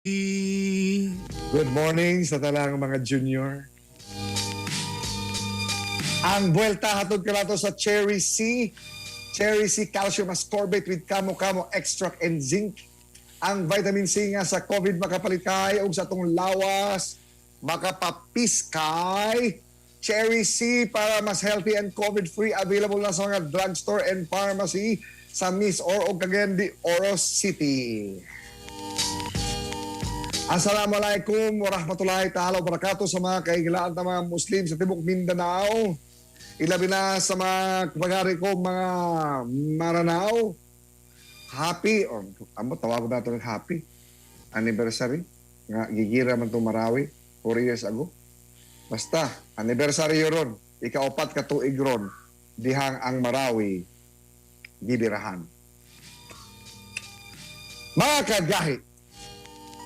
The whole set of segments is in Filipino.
Good morning sa talang mga junior. Ang buwelta hatod kanato sa Cherry C. Cherry C calcium ascorbate with kamo-kamo extract and zinc. Ang vitamin C nga sa COVID makapalikay ug sa atong lawas makapapiskay. Cherry C para mas healthy and COVID-free, available na sa mga drugstore and pharmacy sa Miss Or o Cagayan de Oro City. Assalamualaikum warahmatullahi ta'ala wabarakatuh sa mga kaigilaan ng mga Muslim sa Tibok Mindanao. Ilabi na sa mga kapagari ko, mga Maranao. Happy, tawag ko na ito ng happy anniversary. Nga, gigira man itong Marawi, 4 years ago. Basta, anniversary yun ron. Ika-4 ka tuig ron. Dihang ang Marawi, gibirahan. Mga kagahi,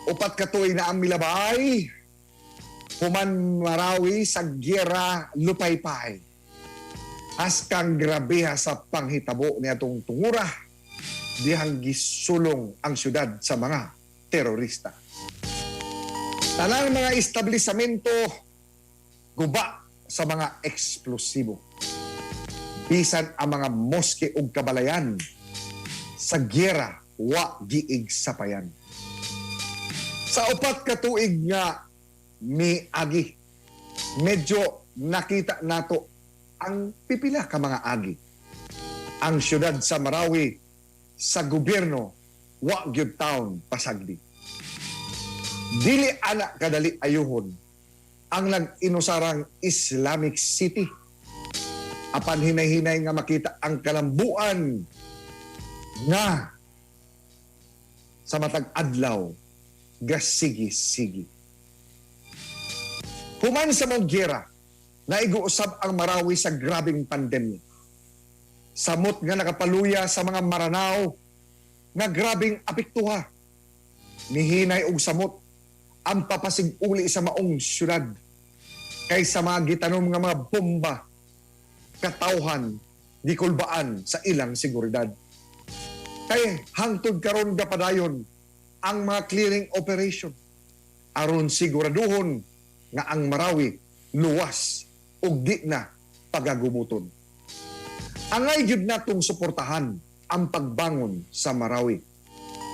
4 ka tuig na ang milabay, human Marawi sa giyera lupaypay. Askang grabeha sa panghitabo ni atong tungura, dihang gisulong ang syudad sa mga terorista. Tanang mga establisamento, guba sa mga eksplosibo. Bisan ang mga moske ug kabalayan, sa giyera wa giig sapayan. Sa 4 ka tuig nga miagi, medyo nakita nato ang pipila ka mga agi. Ang syudad sa Marawi, sa gobyerno, wa gyud taon pasagdi. Dili ana kadali ayuhon ang nag-inusarang Islamic City. Apan hinay-hinay nga makita ang kalambuan nga sa matag adlaw gasigi-sigi. Human sa Monggera, naiguusab ang Marawi sa grabing pandemya. Samot nga nakapaluya sa mga Maranao nga grabing apektuha. Nihinay og samot ang papasig-uli sa maong syudad kaysa mga gitanom nga mga bomba, katawhan, gikulbaan sa ilang seguridad. Kay hangtod karon gapadayon ang mga clearing operation aron siguraduhon nga ang Marawi luwas ug di na pagagumuton. Angay gyud natong suportahan ang pagbangon sa Marawi.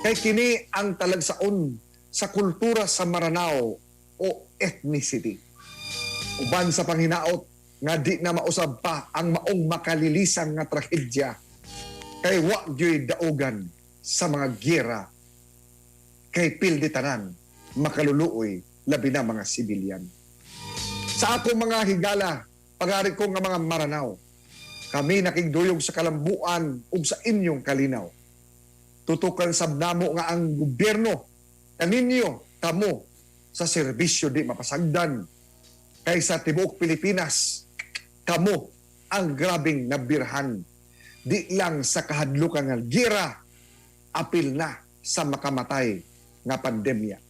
Kay kini ang talagsaon sa kultura sa Maranao o ethnicity. Uban sa panghinaot nga di na mausab pa ang maong makalilisang nga trahedya kay wa gyud daugan sa mga giyera kay pildi tanan makaluluoy labi na mga sibilyan. Sa ako mga higala, pagari ko nga mga Maranao, kami nakigduyog sa kalambuan ug sa inyong kalinaw. Tutukan sabnamo nga ang gobyerno kaninyo kamo sa serbisyo di mapasagdan kay sa tibuok Pilipinas kamo ang grabing nabirhan di lang sa kahadlokang nga gira apil na sa makamatay nga pandemya.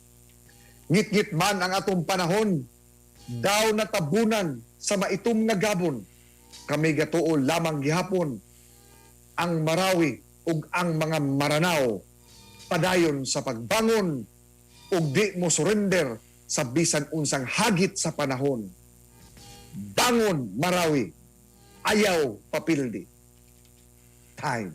Ngit-ngit man ang atong panahon, daw natabunan sa maitom nga gabon, kami gatuo lamang gihapon ang Marawi ug ang mga Maranao padayon sa pagbangon ug di mo surrender sa bisan unsang hagit sa panahon. Bangon Marawi, ayaw papildi. Time.